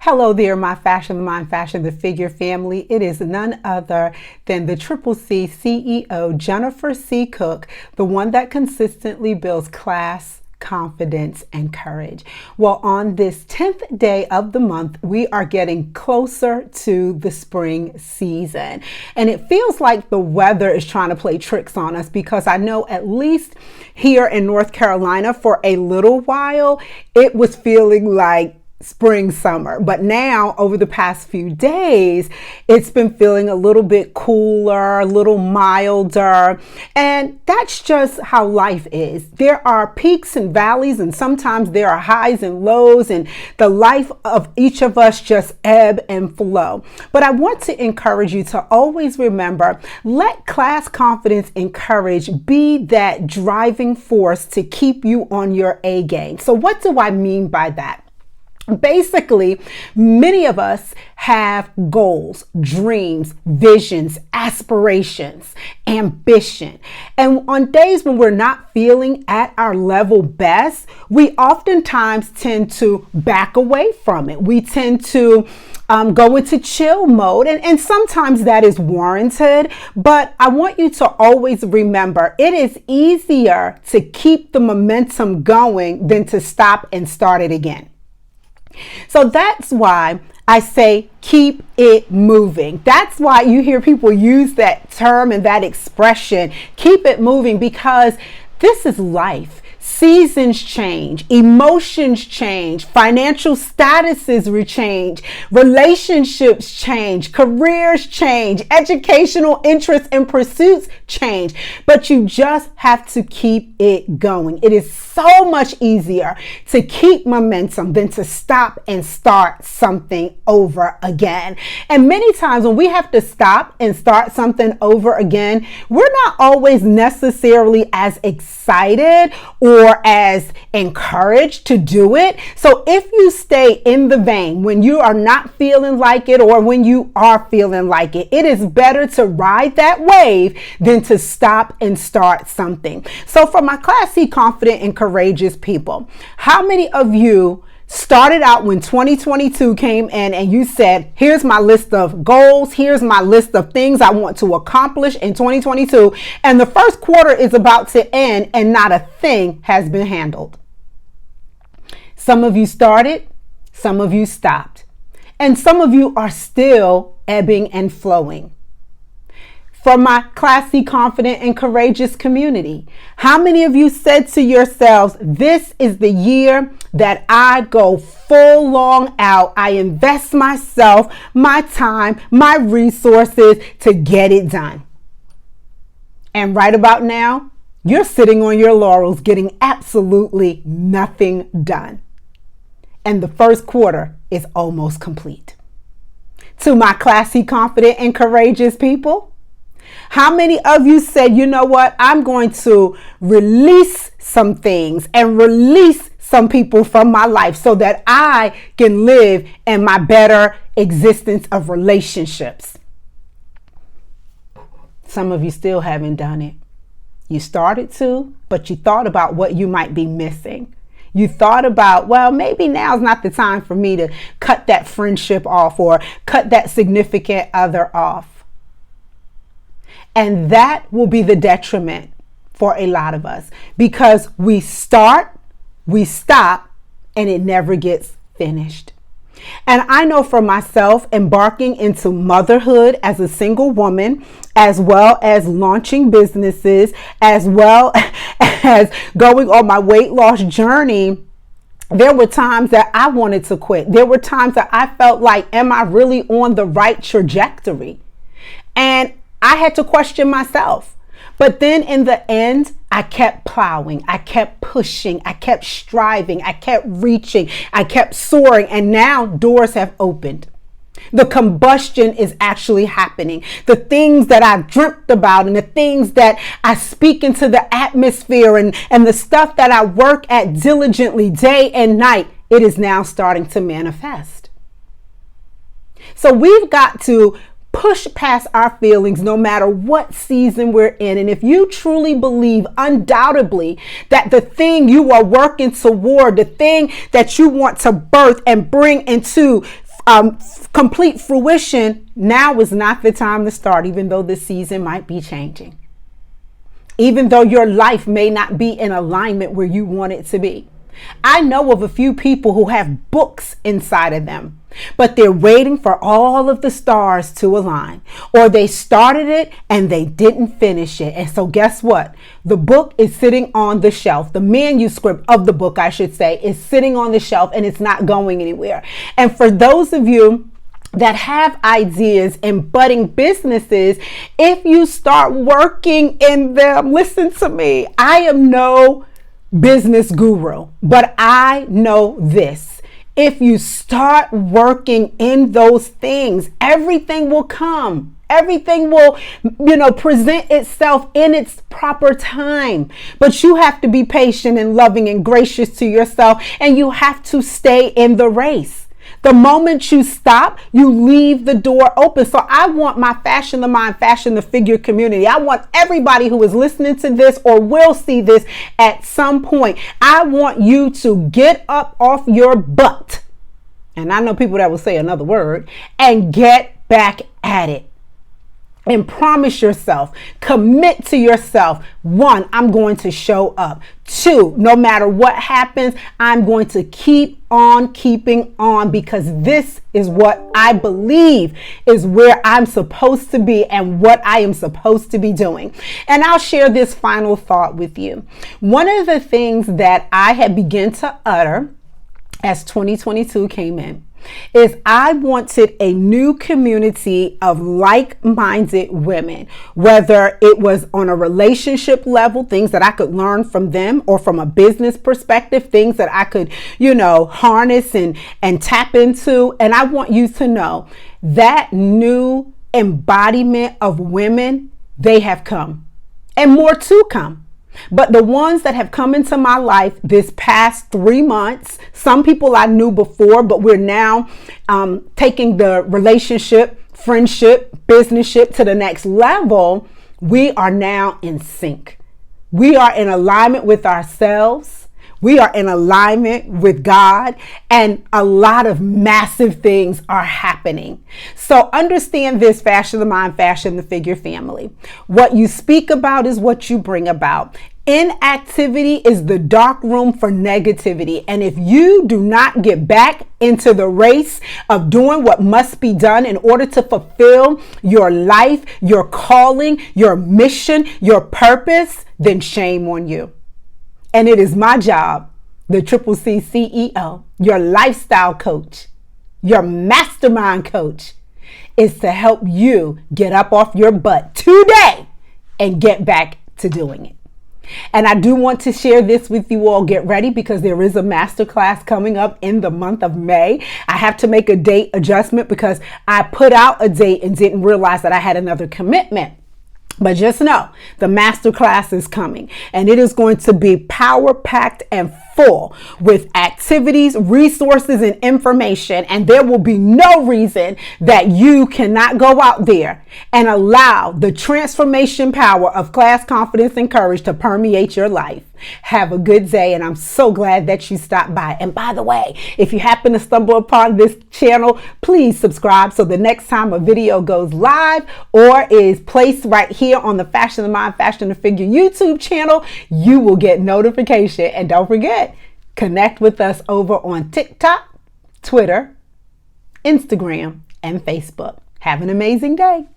Hello there, my Fashion the Mind, Fashion the Figure family. It is none other than the Triple C CEO, Jennifer C. Cook, the one that consistently builds class, confidence, and courage. Well, on this 10th day of the month, we are getting closer to the spring season. And it feels like the weather is trying to play tricks on us, because I know at least here in North Carolina for a little while, it was feeling like spring, summer. But now over the past few days, it's been feeling a little bit cooler, a little milder. And that's just how life is. There are peaks and valleys, and sometimes there are highs and lows, and the life of each of us just ebb and flow. But I want to encourage you to always remember, let class, confidence, and courage be that driving force to keep you on your A game. So what do I mean by that? Basically, many of us have goals, dreams, visions, aspirations, ambition. And on days when we're not feeling at our level best, we oftentimes tend to back away from it. We tend to go into chill mode, and sometimes that is warranted. But I want you to always remember, it is easier to keep the momentum going than to stop and start it again. So that's why I say keep it moving. That's why you hear people use that term and that expression, keep it moving, because this is life. Seasons change, emotions change, financial statuses change, relationships change, careers change, educational interests and pursuits change. But you just have to keep it going. It is so much easier to keep momentum than to stop and start something over again. And many times when we have to stop and start something over again, we're not always necessarily as excited or as encouraged to do it. So if you stay in the vein when you are not feeling like it, or when you are feeling like it, it is better to ride that wave than to stop and start something. So for my classy, confident, and courageous people, how many of you started out when 2022 came in and you said, here's my list of goals, here's my list of things I want to accomplish in 2022, and the first quarter is about to end and not a thing has been handled? Some of you started, some of you stopped, and some of you are still ebbing and flowing. For my classy, confident, and courageous community, how many of you said to yourselves, this is the year that I go full long out, I invest myself, my time, my resources to get it done? And right about now, you're sitting on your laurels getting absolutely nothing done. And the first quarter is almost complete. To my classy, confident, and courageous people, how many of you said, you know what, I'm going to release some things and release some people from my life so that I can live in my better existence of relationships? Some of you still haven't done it. You started to, but you thought about what you might be missing. You thought about, well, maybe now's not the time for me to cut that friendship off or cut that significant other off. And that will be the detriment for a lot of us, because we start, we stop, and it never gets finished. And I know for myself, embarking into motherhood as a single woman, as well as launching businesses, as well as going on my weight loss journey, there were times that I wanted to quit. There were times that I felt like, am I really on the right trajectory? And I had to question myself. But then in the end, I kept plowing, I kept pushing, I kept striving, I kept reaching, I kept soaring, and now doors have opened. The combustion is actually happening. The things that I dreamt about and the things that I speak into the atmosphere and the stuff that I work at diligently day and night, it is now starting to manifest. So we've got to push past our feelings no matter what season we're in. And if you truly believe undoubtedly that the thing you are working toward, the thing that you want to birth and bring into complete fruition, now is not the time to start, even though the season might be changing. Even though your life may not be in alignment where you want it to be. I know of a few people who have books inside of them, but they're waiting for all of the stars to align, or they started it and they didn't finish it. And so guess what? The book is sitting on the shelf. The manuscript of the book, I should say, is sitting on the shelf and it's not going anywhere. And for those of you that have ideas and budding businesses, if you start working in them, listen to me, I am no business guru, but I know this. If you start working in those things, everything will come. Everything will, present itself in its proper time. But you have to be patient and loving and gracious to yourself, and you have to stay in the race. The moment you stop, you leave the door open. So I want my Fashion the Mind, Fashion the Figure community. I want everybody who is listening to this or will see this at some point. I want you to get up off your butt. And I know people that will say another word, and get back at it. And promise yourself, commit to yourself. 1, I'm going to show up. 2, no matter what happens, I'm going to keep on keeping on, because this is what I believe is where I'm supposed to be and what I am supposed to be doing. And I'll share this final thought with you. One of the things that I had begun to utter as 2022 came in is I wanted a new community of like-minded women, whether it was on a relationship level, things that I could learn from them, or from a business perspective, things that I could, harness and tap into. And I want you to know that new embodiment of women, they have come, and more to come. But the ones that have come into my life this past 3 months, some people I knew before, but we're now taking the relationship, friendship, businessship to the next level. We are now in sync. We are in alignment with ourselves. We are in alignment with God, and a lot of massive things are happening. So understand this, Fashion the Mind, Fashion the Figure family. What you speak about is what you bring about. Inactivity is the dark room for negativity. And if you do not get back into the race of doing what must be done in order to fulfill your life, your calling, your mission, your purpose, then shame on you. And it is my job, the Triple C CEO, your lifestyle coach, your mastermind coach, is to help you get up off your butt today and get back to doing it. And I do want to share this with you all. Get ready, because there is a masterclass coming up in the month of May. I have to make a date adjustment because I put out a date and didn't realize that I had another commitment. But just know the masterclass is coming, and it is going to be power-packed and full with activities, resources, and information. And there will be no reason that you cannot go out there and allow the transformation power of class, confidence, and courage to permeate your life. Have a good day, and I'm so glad that you stopped by. And by the way, if you happen to stumble upon this channel, please subscribe so the next time a video goes live or is placed right here on the Fashion the Mind, Fashion the Figure YouTube channel, you will get notification. And don't forget, connect with us over on TikTok, Twitter, Instagram, and Facebook. Have an amazing day.